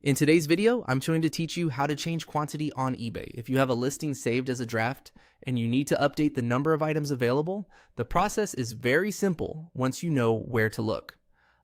In today's video, I'm going to teach you how to change quantity on eBay. If you have a listing saved as a draft and you need to update the number of items available, the process is very simple once you know where to look.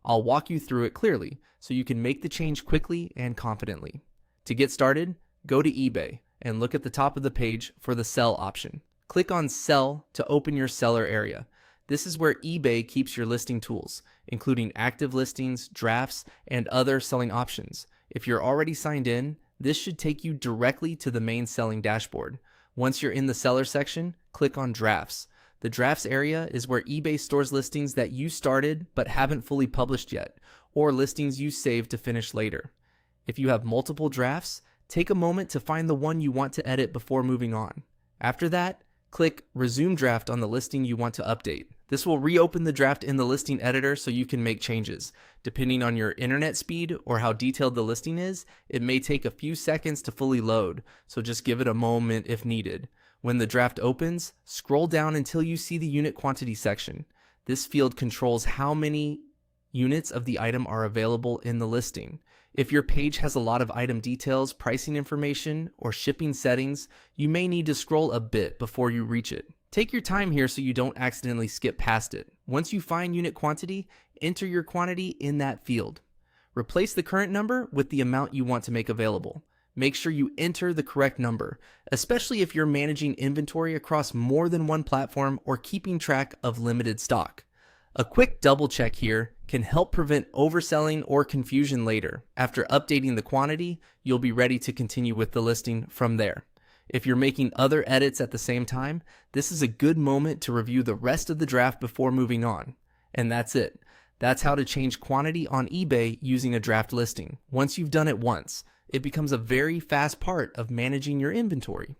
I'll walk you through it clearly so you can make the change quickly and confidently. To get started, go to eBay and look at the top of the page for the sell option. Click on Sell to open your seller area. This is where eBay keeps your listing tools, including active listings, drafts, and other selling options. If you're already signed in, this should take you directly to the main selling dashboard. Once you're in the seller section, click on Drafts. The Drafts area is where eBay stores listings that you started but haven't fully published yet, or listings you saved to finish later. If you have multiple drafts, take a moment to find the one you want to edit before moving on. After that, click Resume Draft on the listing you want to update. This will reopen the draft in the listing editor so you can make changes. Depending on your internet speed or how detailed the listing is, it may take a few seconds to fully load, so just give it a moment if needed. When the draft opens, scroll down until you see the unit quantity section. This field controls how many units of the item are available in the listing. If your page has a lot of item details, pricing information, or shipping settings, you may need to scroll a bit before you reach it. Take your time here so you don't accidentally skip past it. Once you find unit quantity, enter your quantity in that field. Replace the current number with the amount you want to make available. Make sure you enter the correct number, especially if you're managing inventory across more than one platform or keeping track of limited stock. A quick double check here can help prevent overselling or confusion later. After updating the quantity, you'll be ready to continue with the listing from there. If you're making other edits at the same time, this is a good moment to review the rest of the draft before moving on. And that's it. That's how to change quantity on eBay using a draft listing. Once you've done it once, it becomes a very fast part of managing your inventory.